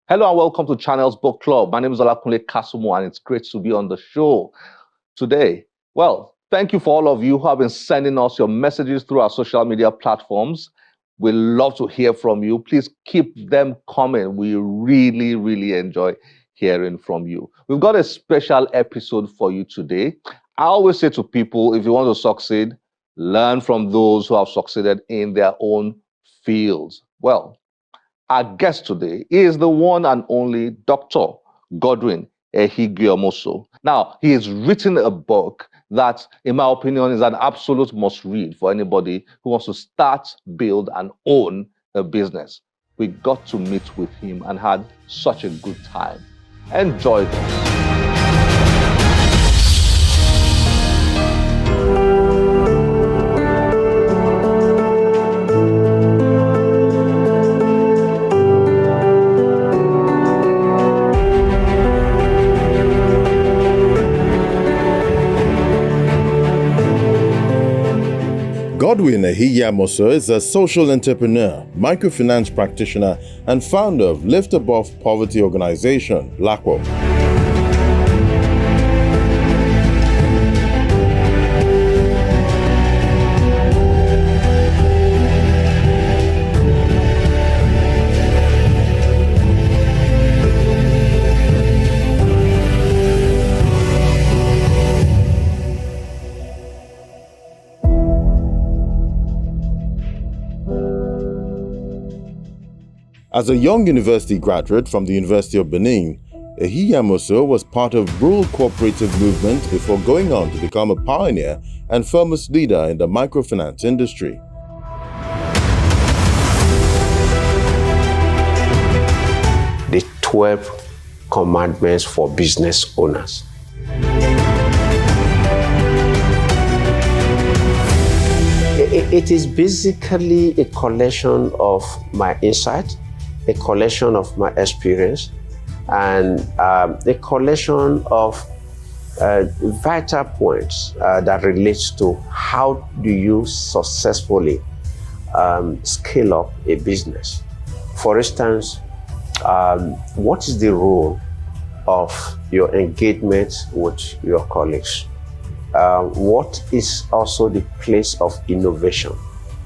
Hello and welcome to Channel's Book Club. My name is Olakunle Kasumu and it's great to be on the show today. Well, thank you for all of you who have been sending us your messages through our social media platforms. We love to hear from you. Please keep them coming. We really enjoy hearing from you. We've got a special episode for you today. I always say to people, if you want to succeed, learn from those who have succeeded in their own fields. Well, our guest today is the one and only Dr. Godwin Ehigiamusoe. Now, he has written a book that, in my opinion, is an absolute must-read for anybody who wants to start, build, and own a business. We got to meet with him and had such a good time. Enjoy this. Godwin Ehigiamusoe is a social entrepreneur, microfinance practitioner, and founder of Lift Above Poverty organization, LAPO. As a young university graduate from the University of Benin, Ehigiamusoe was part of rural cooperative movement before going on to become a pioneer and foremost leader in the microfinance industry. The 12 commandments for business owners. It is basically a collection of my insight, a collection of my experience, and a collection of vital points that relates to how do you successfully scale up a business. For instance, what is the role of your engagement with your colleagues? What is also the place of innovation?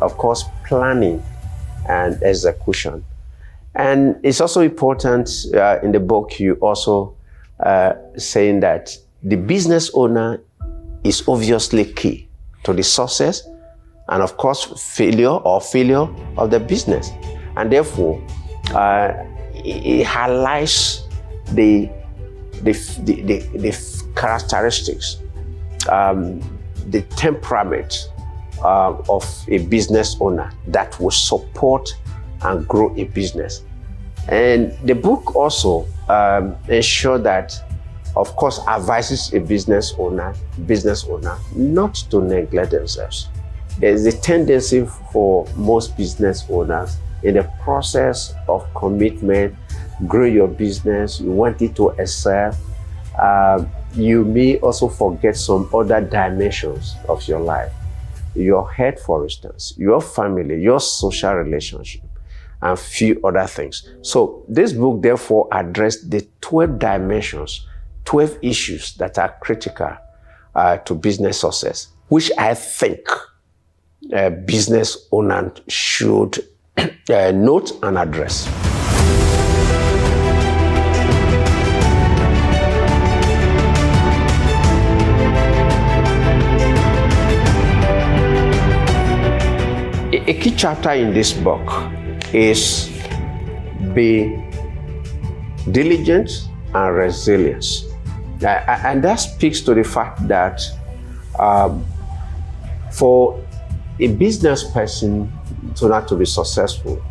Of course, planning and execution. And it's also important in the book, you also saying that the business owner is obviously key to the success and, of course, failure of the business. And therefore, it highlights the characteristics, the temperament of a business owner that will support and grow a business. And the book also ensures that, of course, advises a business owner not to neglect themselves. There's a tendency for most business owners in the process of commitment, grow your business, you want it to excel, you may also forget some other dimensions of your life. Your health, for instance, your family, your social relationship, and few other things. So this book therefore addressed the 12 dimensions, 12 issues that are critical to business success, which I think business owners should note and address. A key chapter in this book is be diligent and resilience. And that speaks to the fact that for a business person to be successful,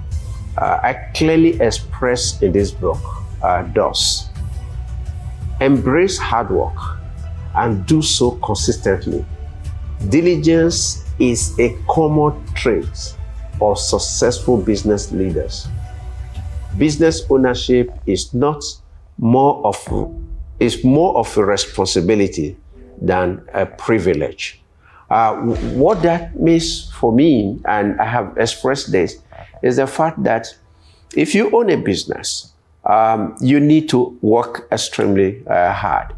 I clearly express in this book, does embrace hard work and do so consistently. Diligence is a common trait of successful business leaders. Business ownership is more of a responsibility than a privilege. What that means for me, and I have expressed this, is the fact that if you own a business, you need to work extremely hard.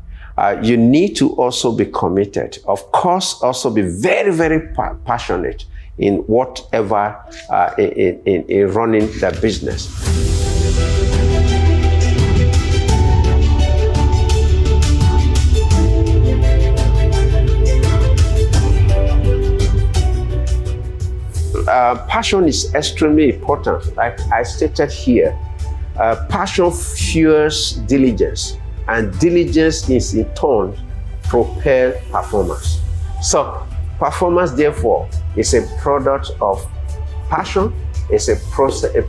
You need to also be committed. Of course, also be very, very passionate in whatever, in running the business. Passion is extremely important. Like I stated here, passion fuels diligence, and diligence is in turn propel performance. So performance, therefore, is a product of passion, it's a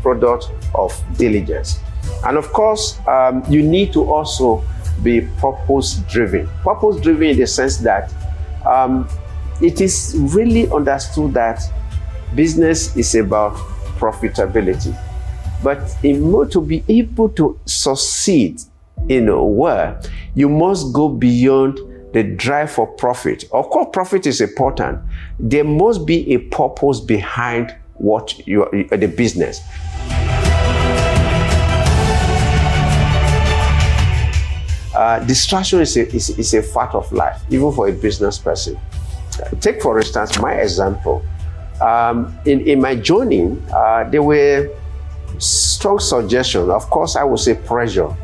product of diligence. And of course, you need to also be purpose-driven. Purpose-driven in the sense that it is really understood that business is about profitability. But in order to be able to succeed in a way, you must go beyond the drive for profit. Of course, profit is important. There must be a purpose behind what the business. Distraction is a fact of life, even for a business person. Take, for instance, my example. In my journey, there were strong suggestions. Of course, I would say pressure,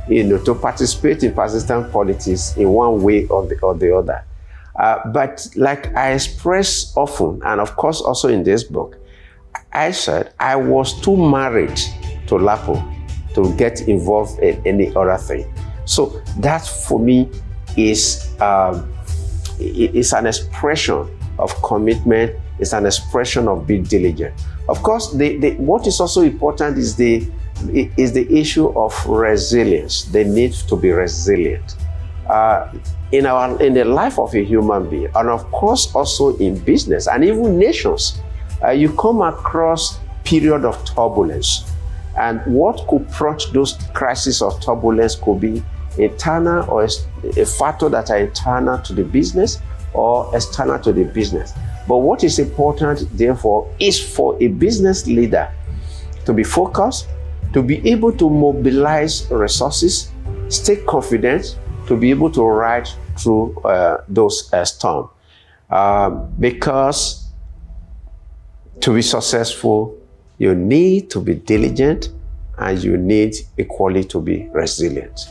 to participate in persistent politics in one way or the other. But like I express often, and of course also in this book, I said I was too married to Lapo to get involved in any other thing. So that for me is an expression of commitment. It's an expression of being diligent. Of course, what is also important is the issue of resilience. The need to be resilient in the life of a human being, and of course also in business and even nations. You come across period of turbulence, and what could prompt those crises of turbulence could be internal or a factor that are internal to the business or external to the business. But what is important, therefore, is for a business leader to be focused, to be able to mobilize resources, stay confident, to be able to ride through those storms. Because to be successful, you need to be diligent, and you need equally to be resilient.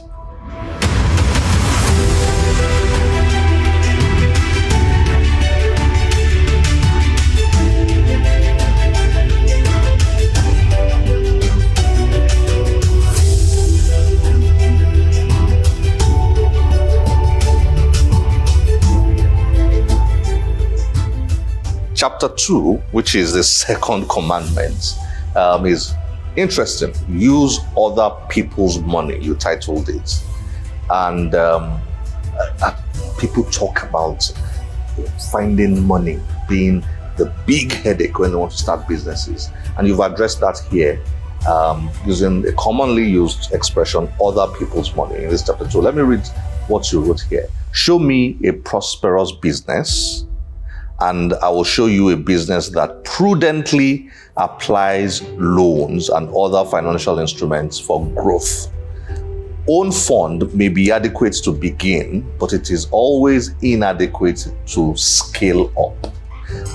Chapter 2, which is the second commandment, is interesting. Use other people's money, you titled it. And people talk about finding money being the big headache when you want to start businesses. And you've addressed that here using a commonly used expression, other people's money, in this chapter 2. Let me read what you wrote here. Show me a prosperous business, and I will show you a business that prudently applies loans and other financial instruments for growth. Own fund may be adequate to begin, but it is always inadequate to scale up.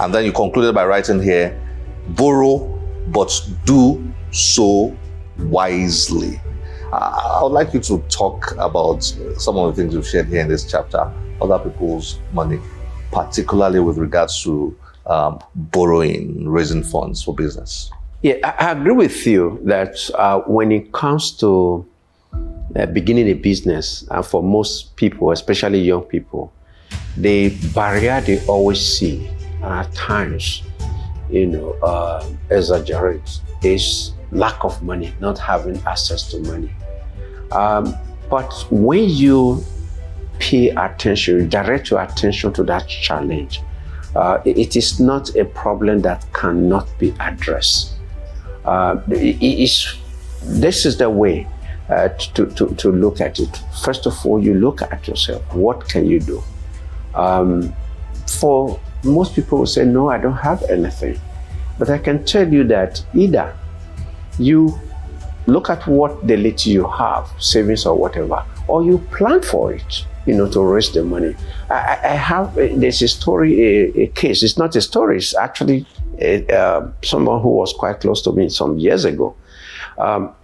And then you concluded by writing here, borrow, but do so wisely. I would like you to talk about some of the things you've shared here in this chapter, other people's money, particularly with regards to borrowing, raising funds for business. Yeah, I agree with you that when it comes to beginning a business, and for most people, especially young people, the barrier they always see, and at times, exaggerate, is lack of money, not having access to money. But when you pay attention, direct your attention to that challenge, it is not a problem that cannot be addressed. This is the way to look at it. First of all, you look at yourself. What can you do? For most people will say, no, I don't have anything. But I can tell you that either you look at what the little you have, savings or whatever, or you plan for it, to raise the money. I have, there's a story, a case. It's not a story, it's actually someone who was quite close to me some years ago.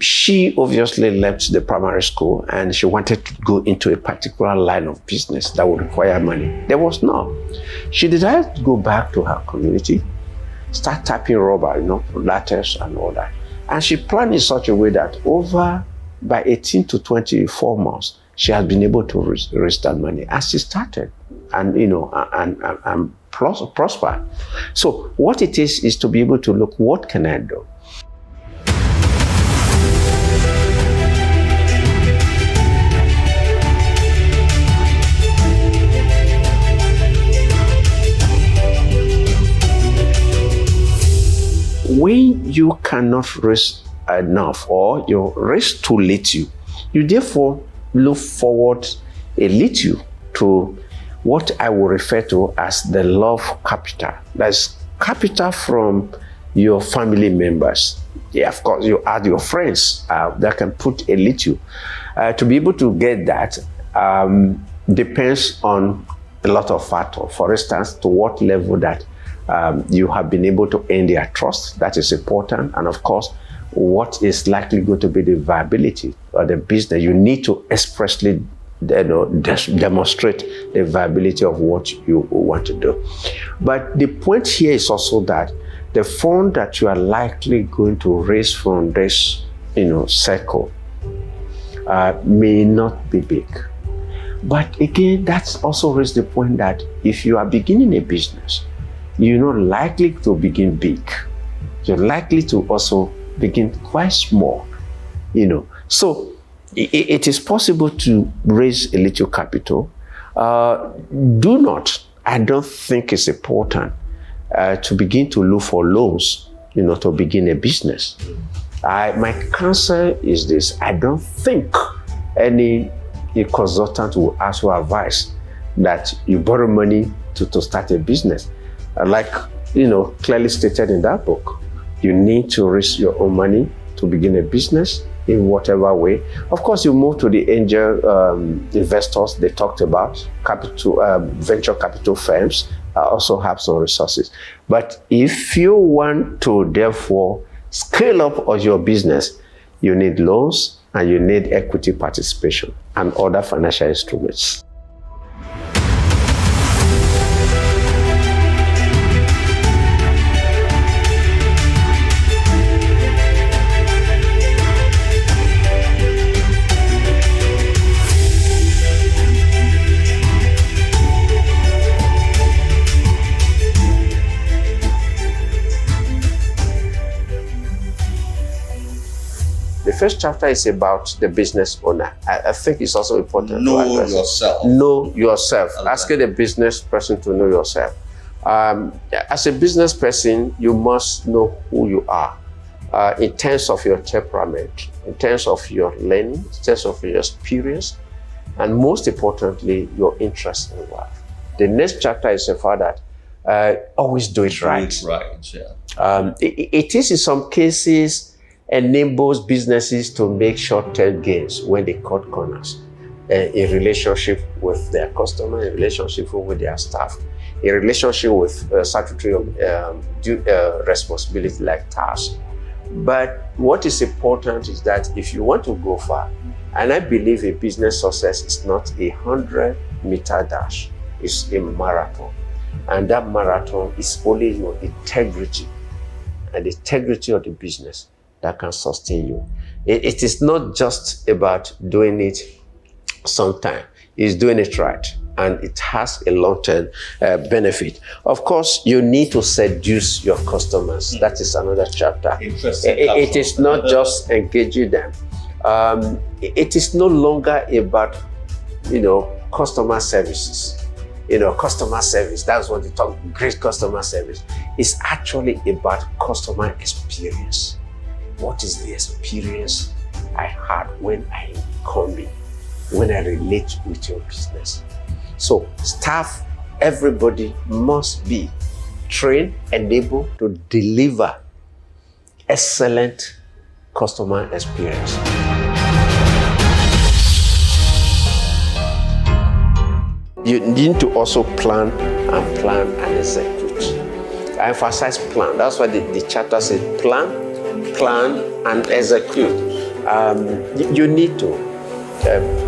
She obviously left the primary school and she wanted to go into a particular line of business that would require money. There was none. She decided to go back to her community, start tapping rubber, ladders and all that. And she planned in such a way that by 18 to 24 months, she has been able to raise that money. And she started and prosper. So what it is to be able to look, what can I do? When you cannot raise enough or you raise too little, you therefore look forward a little to what I will refer to as the love capital. That's capital from your family members. Yeah, of course, you add your friends that can put a little. To be able to get that depends on a lot of factors. For instance, to what level that you have been able to earn their trust. That is important. And of course, what is likely going to be the viability of the business. You need to expressly demonstrate the viability of what you want to do. But the point here is also that the fund that you are likely going to raise from this circle may not be big. But again, that's also raised the point that if you are beginning a business, you're not likely to begin big. You're likely to also begin quite small, So it is possible to raise a little capital. I don't think it's important to begin to look for loans, to begin a business. My counsel is this: I don't think any consultant will ask for advice that you borrow money to start a business. Like, clearly stated in that book, you need to raise your own money to begin a business in whatever way. Of course, you move to the angel investors they talked about, venture capital firms also have some resources. But if you want to therefore scale up of your business, you need loans and you need equity participation and other financial instruments. The first chapter is about the business owner. I think it's also important know to address yourself. Know yourself. Okay. Asking the business person to know yourself. As a business person, you must know who you are in terms of your temperament, in terms of your learning, in terms of your experience, and most importantly, your interest in life. The next chapter is about that always do it right. Do it right, yeah. It is in some cases enables businesses to make short-term gains when they cut corners in relationship with their customer, in relationship with their staff, in relationship with statutory responsibility like tasks. But what is important is that if you want to go far, and I believe a business success is not a 100-meter dash, it's a marathon. And that marathon is only your integrity and the integrity of the business that can sustain you. It is not just about doing it sometime. It's doing it right. And it has a long-term benefit. Of course, you need to seduce your customers. That is another chapter. Interesting. It is not just engaging them. It is no longer about, customer services. Customer service, that's what they talk, great customer service. It's actually about customer experience. What is the experience I had when I come in, when I relate with your business? So staff, everybody must be trained and able to deliver excellent customer experience. You need to also plan and execute. I emphasize plan. That's why the charter says plan and execute. You need to.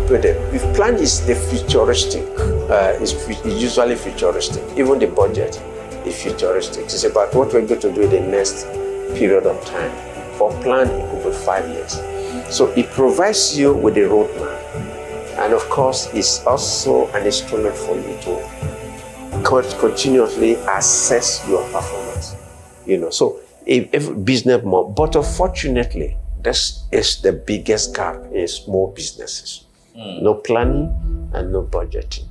But the plan is the futuristic. It's usually futuristic. Even the budget is futuristic. It's about what we're going to do in the next period of time. For plan, it could be 5 years. So it provides you with a roadmap. And of course, it's also an instrument for you to continuously assess your performance. So if business more, but unfortunately, this is the biggest gap in small businesses. No planning and no budgeting.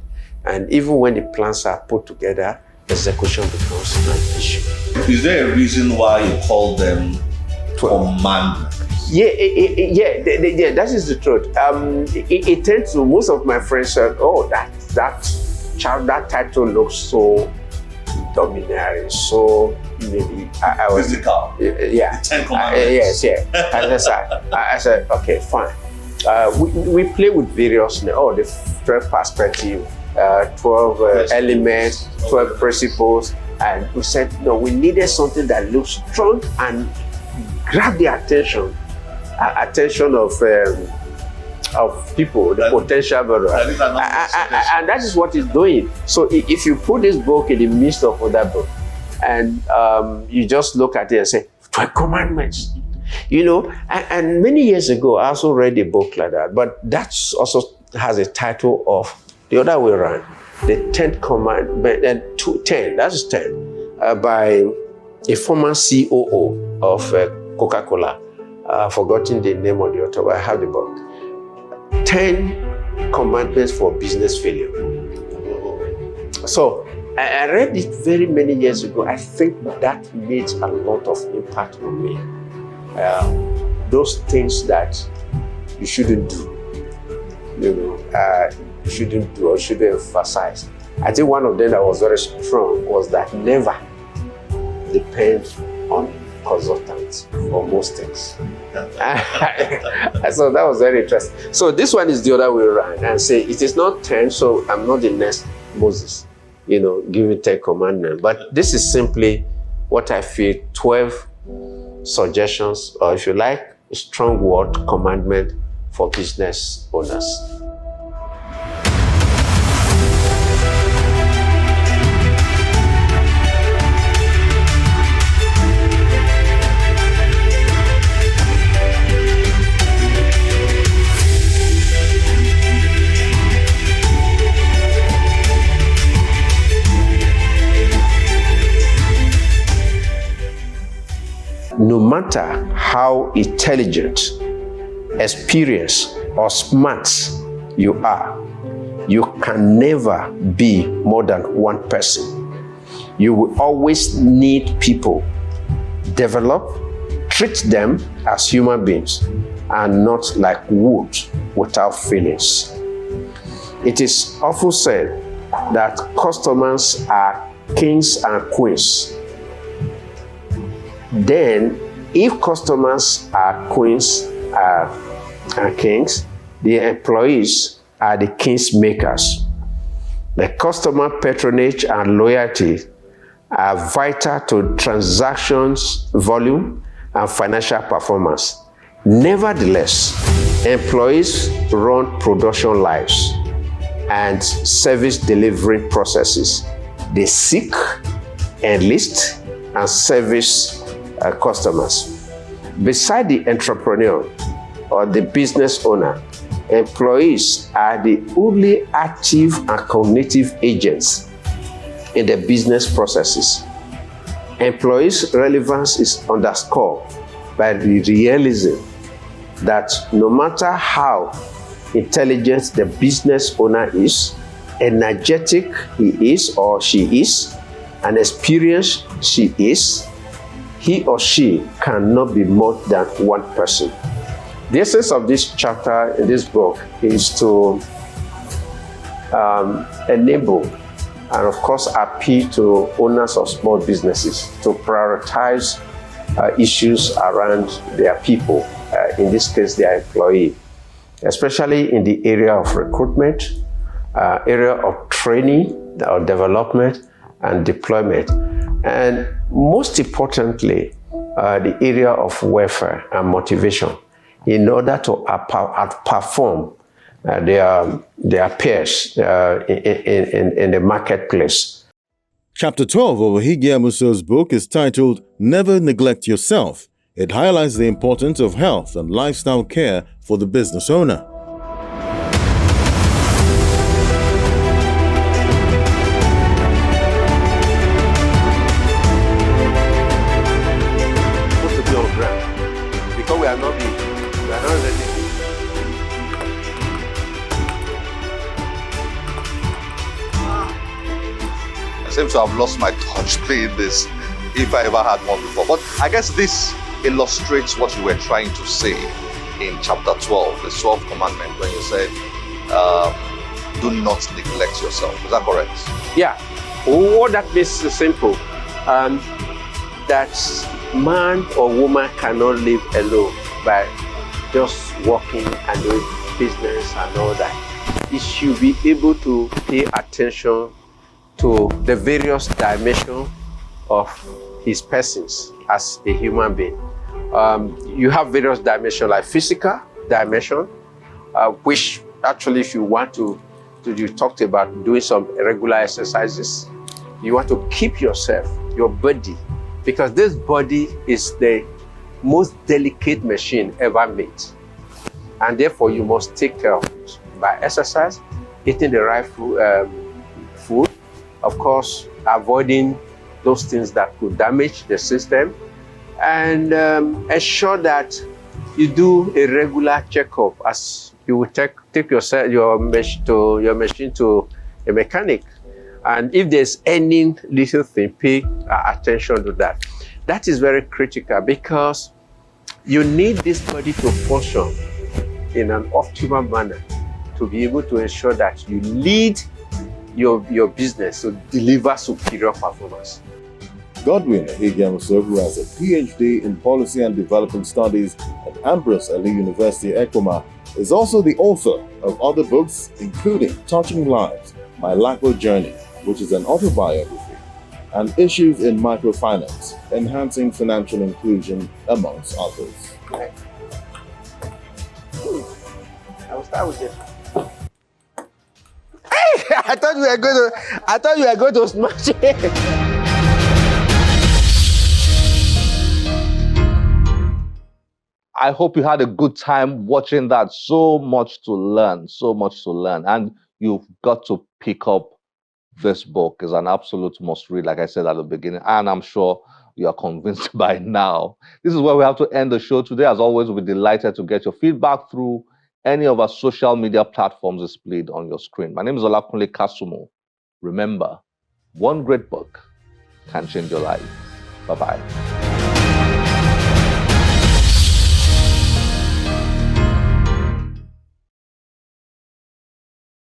And even when the plans are put together, execution becomes an issue. Is there a reason why you call them commandments? Yeah, that is the truth. It tends to, most of my friends said, oh, that title looks so domineering, so maybe I was physical. Yeah. The 10 Commandments. Yes. And I said, okay, fine. We play with various, the 12 perspective, 12 elements, 12 principles, and we said, no, we needed something that looks strong and grab the attention of people, the potential borrower. And that is what it's doing. So if you put this book in the midst of other book, and you just look at it and say, 12 commandments. And many years ago, I also read a book like that, but that also has a title of the other way around, the 10th commandment, and 10, that's 10, by a former COO of Coca-Cola. I've forgotten the name of the author, but I have the book. 10 commandments for business failure. So I read it very many years ago. I think that made a lot of impact on me. Those things that you shouldn't do, you shouldn't do or shouldn't emphasize. I think one of them that was very strong was that never depend on consultants for most things. So that was very interesting. So this one is the other way around and say it is not 10, so I'm not the next Moses, giving 10 commandments. But this is simply what I feel 12 suggestions, or if you like, a strong word commandment for business owners. No matter how intelligent, experienced, or smart you are, you can never be more than one person. You will always need people. Develop, treat them as human beings and not like wood without feelings. It is often said that customers are kings and queens. Then, if customers are queens and kings, the employees are the kings makers. The customer patronage and loyalty are vital to transactions volume and financial performance. Nevertheless, employees run production lives and service delivery processes. They seek, enlist, and service customers. Beside the entrepreneur or the business owner, employees are the only active and cognitive agents in the business processes. Employees' relevance is underscored by the realism that no matter how intelligent the business owner is, energetic he is or she is, and experienced she is, he or she cannot be more than one person. The essence of this chapter in this book is to enable and of course appeal to owners of small businesses to prioritize issues around their people in this case their employee, especially in the area of recruitment, area of training or development and deployment, and most importantly, the area of welfare and motivation in order to outperform their peers in the marketplace. Chapter 12 of Ehigiamusoe's book is titled Never Neglect Yourself. It highlights the importance of health and lifestyle care for the business owner. Because we are not ready. I seem to have lost my touch playing this, if I ever had one before. But I guess this illustrates what you were trying to say in chapter 12, the 12th commandment, when you said, do not neglect yourself. Is that correct? Yeah. What that means is simple. That man or woman cannot live alone by just working and doing business and all that. He should be able to pay attention to the various dimensions of his persons as a human being. You have various dimensions like physical dimension, which actually if you want to, you talked about doing some regular exercises. You want to keep yourself, your body, because this body is the most delicate machine ever made. And therefore you must take care of it by exercise, eating the right food, of course, avoiding those things that could damage the system, and ensure that you do a regular checkup as you would take your machine to a mechanic. And if there's any little thing, pay attention to that. That is very critical because you need this body to function in an optimal manner to be able to ensure that you lead your business to deliver superior performance. Godwin Ehigiamusoe, who has a PhD in Policy and Development Studies at Ambrose Ali University, Ekoma, is also the author of other books, including Touching Lives, My Lacko Journey, which is an autobiography, and Issues in Microfinance, Enhancing Financial Inclusion, amongst others. Okay. I will start with it. Hey, I thought you were going to smash it. I hope you had a good time watching that. So much to learn, and you've got to pick up this book. It's an absolute must read, like I said at the beginning, and I'm sure you are convinced by now. This is where we have to end the show today. As always, we'll be delighted to get your feedback through any of our social media platforms displayed on your screen. My name is Olakunle Kasumu. Remember, one great book can change your life. Bye-bye.